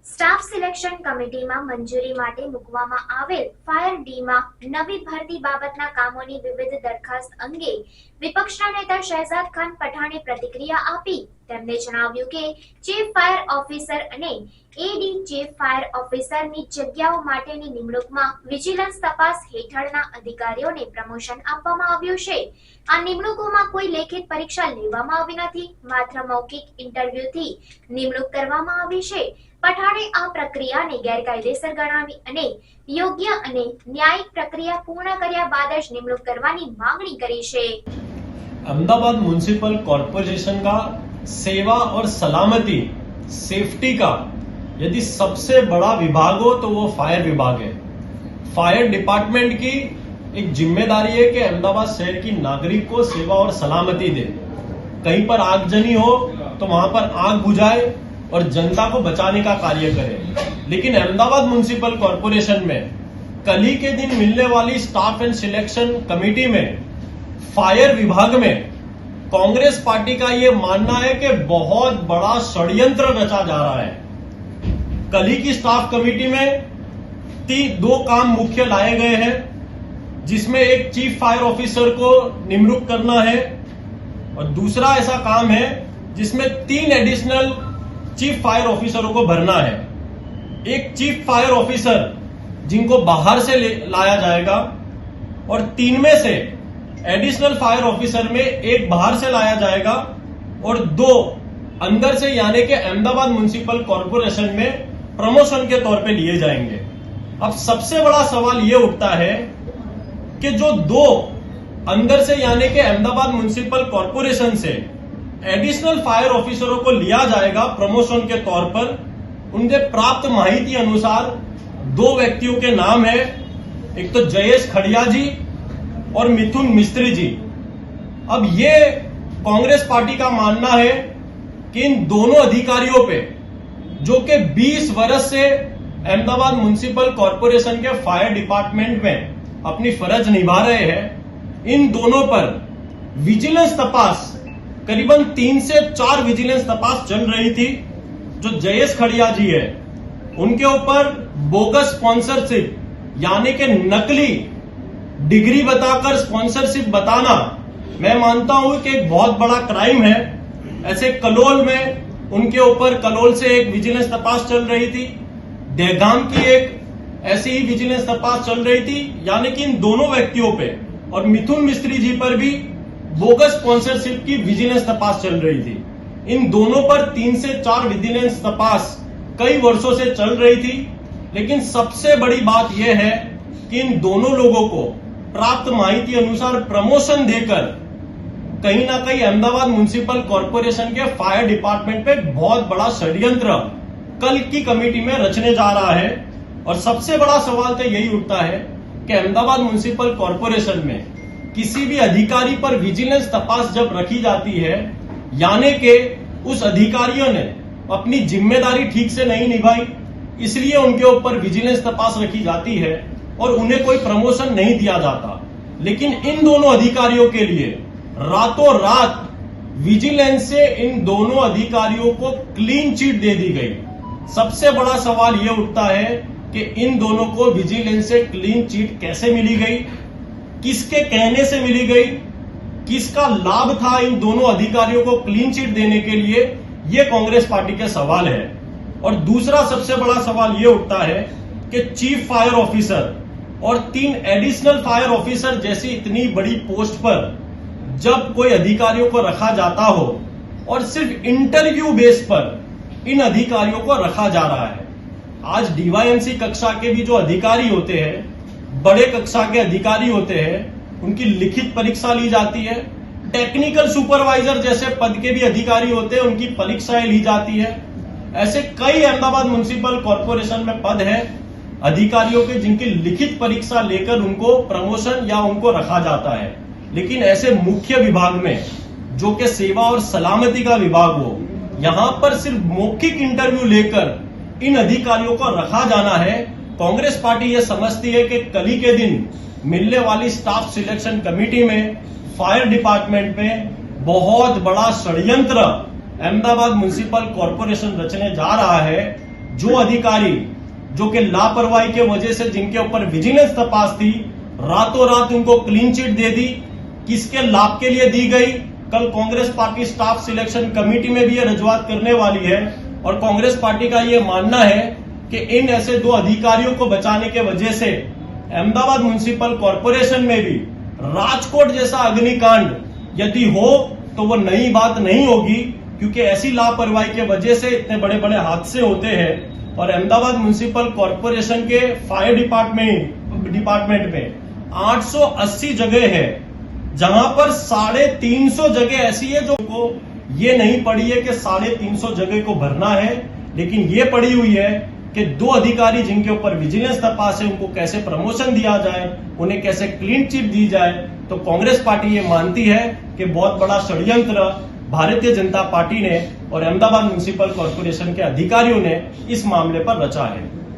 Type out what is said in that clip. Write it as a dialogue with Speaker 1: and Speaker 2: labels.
Speaker 1: Staff selection કમિટીમાં મંજૂરી માટે મૂકવામાં આવેલ ફાયર ડીમાં નવી ભરતી બાબતના કામોની વિવિધ દરખાસ્ત અંગે વિપક્ષના નેતા શહેજાદ ખાન પઠાણે પ્રતિક્રિયા આપી. તેમણે જણાવ્યું કે ચીફ ફાયર ઓફિસર અને એડી ચીફ ફાયર ઓફિસરની જગ્યાઓ માટેની નિમણૂકમાં વિજિલન્સ તપાસ હેઠળના અધિકારીઓને પ્રમોશન આપવામાં આવ્યું છે. આ નિમણૂકોમાં કોઈ લેખિત પરીક્ષા લેવામાં આવી નથી, માત્ર મૌખિક ઇન્ટરવ્યુથી નિમણૂક કરવામાં આવી છે. પઠાણે આ પ્રક્રિયાને ગેરકાયદેસર ગણાવી અને યોગ્ય અને ન્યાયિક પ્રક્રિયા પૂર્ણ કર્યા બાદ જ નિમણૂક કરવાની માંગણી કરી છે.
Speaker 2: अहमदाबाद म्युनिसिपल कॉर्पोरेशन का सेवा और सलामती सेफ्टी का यदि सबसे बड़ा विभाग हो तो वो फायर विभाग है। फायर डिपार्टमेंट की एक जिम्मेदारी है कि अहमदाबाद शहर की नागरिक को सेवा और सलामती दे। कहीं पर आगजनी हो तो वहां पर आग बुझाए और जनता को बचाने का कार्य करे। लेकिन अहमदाबाद म्युनिसिपल कॉर्पोरेशन में कल ही के दिन मिलने वाली स्टाफ एंड सिलेक्शन कमेटी में फायर विभाग में कांग्रेस पार्टी का ये मानना है कि बहुत बड़ा षड्यंत्र रचा जा रहा है। कल ही की स्टाफ कमेटी में 2 काम मुख्य लाए गए हैं, जिसमें एक चीफ फायर ऑफिसर को निमणूक करना है और दूसरा ऐसा काम है जिसमें 3 एडिशनल चीफ फायर ऑफिसरों को भरना है। एक चीफ फायर ऑफिसर जिनको बाहर से लाया जाएगा और 3 में से एडिशनल फायर ऑफिसर में एक बाहर से लाया जाएगा और 2 अंदर से, यानी कि अहमदाबाद म्युनिसिपल कॉर्पोरेशन में प्रमोशन के तौर पे लिए जाएंगे। अब सबसे बड़ा सवाल ये उठता है कि जो 2 अंदर से यानी कि अहमदाबाद म्युनिसिपल कॉर्पोरेशन से एडिशनल फायर ऑफिसरों को लिया जाएगा प्रमोशन के तौर पर, उनके प्राप्त माहिती अनुसार 2 व्यक्तियों के नाम है, एक तो जयेश खड़िया जी और मिथुन मिस्त्री जी। अब ये कांग्रेस पार्टी का मानना है कि इन दोनों अधिकारियों पे, जो कि 20 वर्ष से अहमदाबाद म्युनिसिपल कॉर्पोरेशन के फायर डिपार्टमेंट में अपनी फर्ज निभा रहे हैं, इन दोनों पर विजिलेंस तपास करीबन 3 से 4 विजिलेंस तपास चल रही थी। जो जयेश खड़िया जी है उनके ऊपर बोगस स्पॉन्सरशिप यानी कि नकली डिग्री बताकर स्पॉन्सरशिप बताना, मैं मानता हूं कि एक बहुत बड़ा क्राइम है। ऐसे कलोल में उनके ऊपर, कलोल से एक विजिलेंस तपास चल रही थी, देगाम की एक ऐसी ही विजिलेंस तपास चल रही थी, यानी कि इन दोनों व्यक्तियों पे और मिथुन मिस्त्री जी पर भी बोगस स्पॉन्सरशिप की विजिलेंस तपास चल रही थी। इन दोनों पर 3 से 4 विजिलेंस तपास कई वर्षों से चल रही थी। लेकिन सबसे बड़ी बात यह है कि इन दोनों लोगों को प्राप्त माहिती अनुसार प्रमोशन देकर कहीं ना कहीं अहमदाबाद म्युनिसिपल कॉर्पोरेशन के फायर डिपार्टमेंट पे बहुत बड़ा षड्यंत्र कल की कमेटी में रचने जा रहा है। और सबसे बड़ा सवाल तो यही उठता है कि अहमदाबाद म्युनिसिपल कॉर्पोरेशन में किसी भी अधिकारी पर विजिलेंस तपास जब रखी जाती है, यानी कि उस अधिकारियों ने अपनी जिम्मेदारी ठीक से नहीं निभाई, इसलिए उनके ऊपर विजिलेंस तपास रखी जाती है और उन्हें कोई प्रमोशन नहीं दिया जाता। लेकिन इन दोनों अधिकारियों के लिए रातों रात विजिलेंस से इन दोनों अधिकारियों को क्लीन चिट दे दी गई। सबसे बड़ा सवाल यह उठता है कि इन दोनों को विजिलेंस से क्लीन चिट कैसे मिली गई, किसके कहने से मिली गई, किसका लाभ था इन दोनों अधिकारियों को क्लीन चिट देने के लिए, ये कांग्रेस पार्टी के सवाल है। और दूसरा सबसे बड़ा सवाल ये उठता है कि चीफ फायर ऑफिसर और 3 एडिशनल फायर ऑफिसर जैसी इतनी बड़ी पोस्ट पर जब कोई अधिकारियों को रखा जाता हो और सिर्फ इंटरव्यू बेस पर इन अधिकारियों को रखा जा रहा है। आज डीवाईएमसी कक्षा के भी जो अधिकारी होते हैं, बड़े कक्षा के अधिकारी होते हैं, उनकी लिखित परीक्षा ली जाती है। टेक्निकल सुपरवाइजर जैसे पद के भी अधिकारी होते हैं, उनकी परीक्षाएं ली जाती है। ऐसे कई अहमदाबाद म्युनिसिपल कॉर्पोरेशन में पद है अधिकारियों के, जिनकी लिखित परीक्षा लेकर उनको प्रमोशन या उनको रखा जाता है। लेकिन ऐसे मुख्य विभाग में, जो कि सेवा और सलामती का विभाग हो, यहां पर सिर्फ मौखिक इंटरव्यू लेकर इन अधिकारियों को रखा जाना है। कांग्रेस पार्टी ये समझती है कि कल ही के दिन मिलने वाली स्टाफ सिलेक्शन कमेटी में फायर डिपार्टमेंट में बहुत बड़ा षड्यंत्र अहमदाबाद म्युनिसिपल कॉरपोरेशन रचने जा रहा है। जो अधिकारी जो कि लापरवाही के वजह से जिनके ऊपर विजिलेंस तपास थी, रातों रात उनको क्लीन चिट दे दी। किसके लाभ के लिए दी गई? कल Congress party staff selection committee में भी ये रजूआत करने वाली है और कांग्रेस पार्टी का ये मानना है कि इन ऐसे दो अधिकारियों को बचाने के वजह से अहमदाबाद म्युनिसिपल कॉरपोरेशन में भी राजकोट जैसा अग्निकांड यदि हो तो वो नई बात नहीं होगी, क्योंकि ऐसी लापरवाही के वजह से इतने बड़े बड़े हादसे होते हैं। और अहमदाबाद म्युनिसिपल कॉरपोरेशन के फायर डिपार्टमेंट में 880 जगह है, जहां पर 350 जगह ऐसी है जो को ये नहीं पड़ी है कि 350 जगह को भरना है, लेकिन ये पड़ी हुई है कि दो अधिकारी जिनके ऊपर विजिलेंस तपास है उनको कैसे प्रमोशन दिया जाए, उन्हें कैसे क्लीन चिट दी जाए। तो कांग्रेस पार्टी ये मानती है कि बहुत बड़ा षड्यंत्र भारतीय जनता पार्टी ने और अहमदाबाद म्युनिसिपल कॉरपोरेशन के अधिकारियों ने इस मामले पर रचा है।